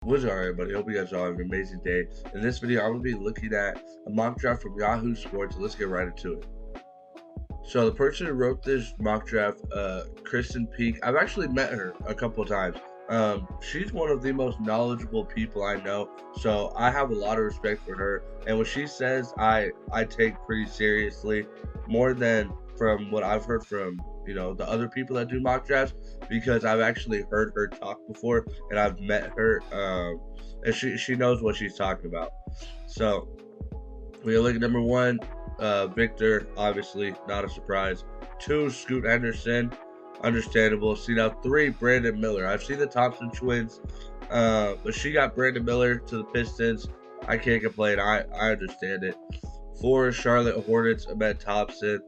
What's up, everybody? Hope you guys all have an amazing day. In this video, I'm going to be looking at a mock draft from Yahoo Sports. Let's get right into it. So the person who wrote this mock draft, Kristen Peak, I've actually met her a couple of times. She's one of the most knowledgeable people I know, so I have a lot of respect for her. And what she says, I take pretty seriously, more than from what I've heard from the other people that do mock drafts, because I've actually heard her talk before and I've met her, and she knows what she's talking about. So we look at number one, Victor, obviously not a surprise. 2, Scoot Henderson, understandable. See, now 3, Brandon Miller. I've seen the Thompson twins, but she got Brandon Miller to the Pistons. I can't complain. I understand it. 4, Charlotte Hornets, Ahmed Thompson.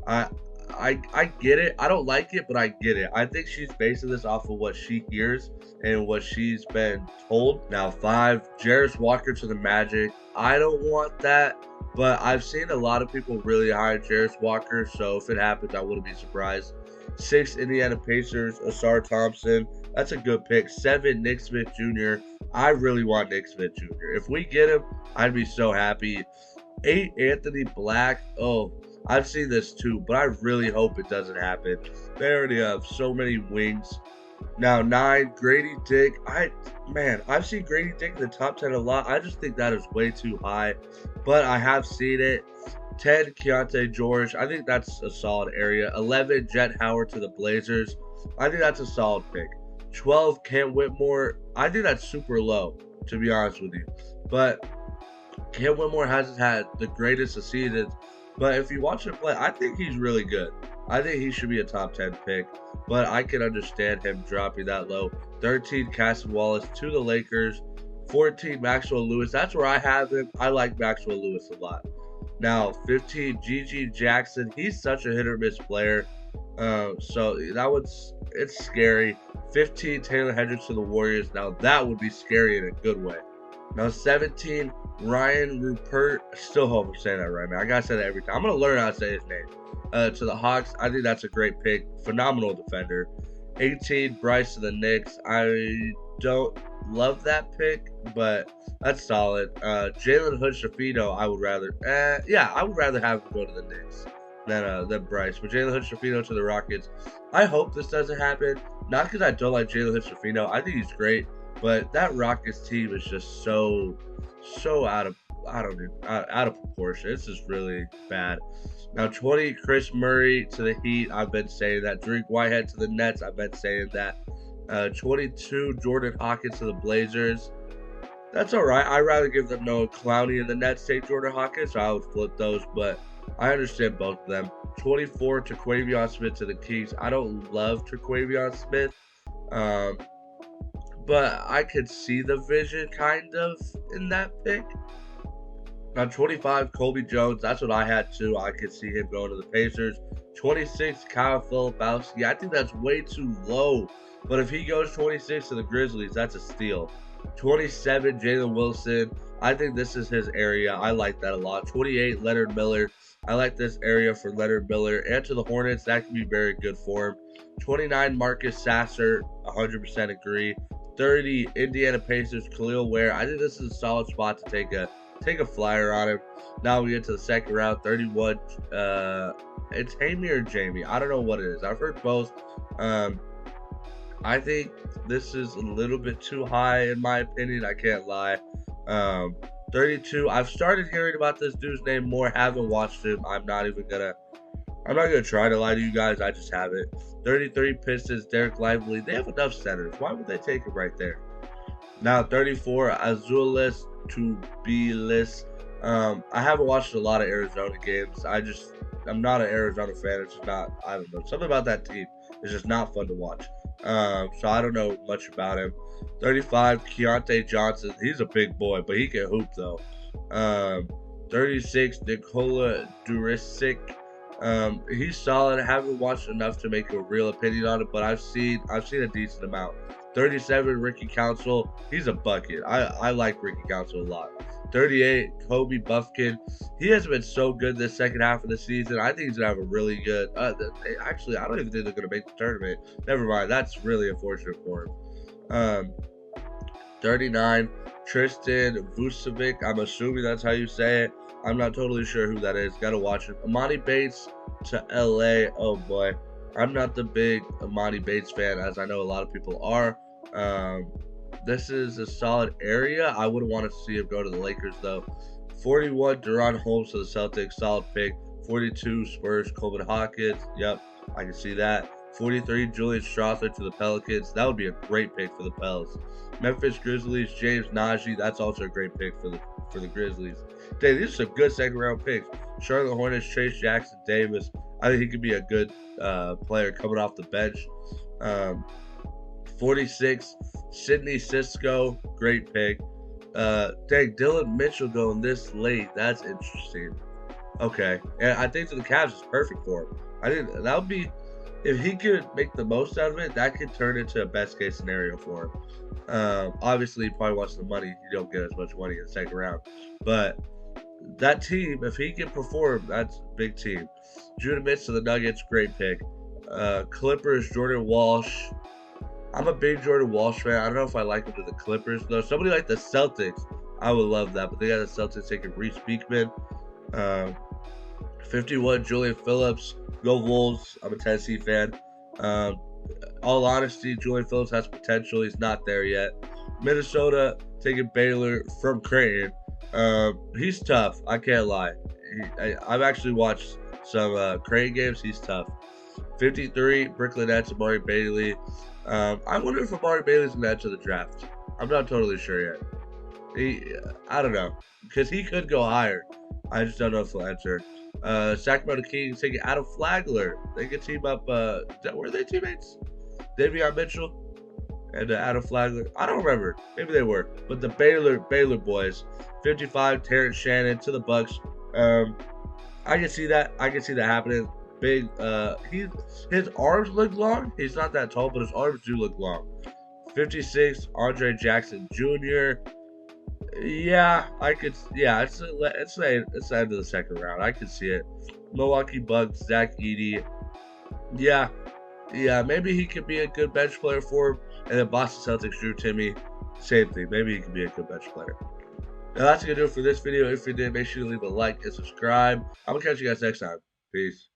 I get it. I don't like it, but I get it. I think she's basing this off of what she hears and what she's been told. Now 5, Jarris Walker to the Magic. I don't want that, but I've seen a lot of people really high on Jarris Walker, so if it happens, I wouldn't be surprised. 6, Indiana Pacers, Asar Thompson. That's a good pick. 7, Nick Smith Jr. I really want Nick Smith Jr. If we get him, I'd be so happy. 8, Anthony Black. Oh, I've seen this too, but I really hope it doesn't happen. They already have so many wings. Now 9, Grady Dick. I've seen Grady Dick in the top 10 a lot. I just think that is way too high, but I have seen it. 10, Keontae George. I think that's a solid area. 11, Jet Howard to the Blazers. I think that's a solid pick. 12, Cam Whitmore. I think that's super low, to be honest with you. But Cam Whitmore hasn't had the greatest of seasons. But if you watch him play, I think he's really good. I think he should be a top 10 pick. But I can understand him dropping that low. 13, Cassius Wallace to the Lakers. 14, Maxwell Lewis. That's where I have him. I like Maxwell Lewis a lot. Now, 15, Gigi Jackson. He's such a hit or miss player. So it's scary. 15, Taylor Hendricks to the Warriors. Now, that would be scary in a good way. Now, 17, Ryan Rupert. I still hope I'm saying that right, man. I gotta say that every time. I'm gonna learn how to say his name. To the Hawks. I think that's a great pick. Phenomenal defender. 18, Bryce to the Knicks. I don't love that pick, but that's solid. Jalen Hood-Schifino, I would rather have him go to the Knicks than Bryce. But Jalen Hood-Schifino to the Rockets. I hope this doesn't happen. Not because I don't like Jalen Hood-Schifino. I think he's great, but that Rockets team is just so out of proportion. It's just really bad. Now 20, Chris Murray to the Heat. I've been saying that. Drake Whitehead to the Nets. I've been saying that. 22, Jordan Hawkins to the Blazers. That's all right. I'd rather give them Noah Clowney and the Nets take Jordan Hawkins, so I would flip those, but I understand both of them. 24, Terquavion Smith to the Kings. I don't love Terquavion Smith, but I could see the vision kind of in that pick. Now 25, Colby Jones. That's what I had too. I could see him going to the Pacers. 26, Kyle Filipowski. I think that's way too low. But if he goes 26 to the Grizzlies, that's a steal. 27, Jalen Wilson. I think this is his area. I like that a lot. 28, Leonard Miller. I like this area for Leonard Miller. And to the Hornets, that can be very good for him. 29, Marcus Sasser. 100% agree. 30, Indiana Pacers, Khalil Ware. I think this is a solid spot to take a flyer on him. Now we get to the second round. 31, it's Amy or Jamie. I don't know what it is. I've heard both. I think this is a little bit too high in my opinion. I can't lie. 32, I've started hearing about this dude's name more. Haven't watched him. I'm not gonna try to lie to you guys. I just haven't. 33, Pistons, Derek Lively. They have enough centers. Why would they take him right there? Now 34, Azulis Tubilis. I haven't watched a lot of Arizona games. I'm not an Arizona fan. It's just not, I don't know. Something about that team is just not fun to watch. So I don't know much about him. 35, Keontae Johnson. He's a big boy, but he can hoop though. 36, Nikola Durisic. He's solid. I haven't watched enough to make a real opinion on it, but I've seen a decent amount. 37, Ricky Council. He's a bucket. I like Ricky Council a lot. 38, Kobe Buffkin. He has been so good this second half of the season. I think he's going to have a really good... actually, I don't even think they're going to make the tournament. Never mind. That's really unfortunate for him. 39, Tristan Vucevic. I'm assuming that's how you say it. I'm not totally sure who that is. Got to watch it. Amani Bates to LA. Oh boy. I'm not the big Amani Bates fan, as I know a lot of people are. Um, this is a solid area. I wouldn't want to see him go to the Lakers, though. 41, Deron Holmes to the Celtics. Solid pick. 42, Spurs, Coleman Hawkins. Yep, I can see that. 43, Julian Strawther to the Pelicans. That would be a great pick for the Pels. Memphis Grizzlies, James Najee. That's also a great pick for the Grizzlies. Dang, these are some good second round picks. Charlotte Hornets, Trace Jackson Davis. I think he could be a good player coming off the bench. 46, Sidney Cisco. Great pick. Dang, Dylan Mitchell going this late. That's interesting. Okay, and I think that the Cavs is perfect for him. I think that would be, if he could make the most out of it, that could turn into a best case scenario for him. Obviously, he probably wants the money. You don't get as much money in the second round, but that team, if he can perform, that's a big team. Judah Mitch to the Nuggets, great pick. Clippers, Jordan Walsh. I'm a big Jordan Walsh fan. I don't know if I like him to the Clippers though. Somebody like the Celtics, I would love that. But they got the Celtics taking Reese Beekman. 51, Julian Phillips. Go Wolves. I'm a Tennessee fan. All honesty, Julian Phillips has potential. He's not there yet. Minnesota taking Baylor from Creighton. He's tough. I can't lie. I've actually watched some Creighton games. He's tough. 53, Brooklyn Nets, Amari Bailey. I wonder if Amari Bailey's going to enter the draft. I'm not totally sure yet. I don't know. Because he could go higher. I just don't know if he'll enter. Sacramento Kings taking Adam Flagler. They can team up. Were they teammates? Davion Mitchell and Adam Flagler. I don't remember. Maybe they were. But the Baylor boys. 55, Terrence Shannon to the Bucks. I can see that. I can see that happening. Big. His arms look long. He's not that tall, but his arms do look long. 56, Andre Jackson Jr. Yeah, I could. Yeah, it's the end of the second round. I could see it. Milwaukee Bucks, Zach Edey. Yeah, maybe he could be a good bench player for him. And then Boston Celtics, Drew Timmy. Same thing. Maybe he could be a good bench player. Now that's gonna do it for this video. If you did, make sure to leave a like and subscribe. I'm gonna catch you guys next time. Peace.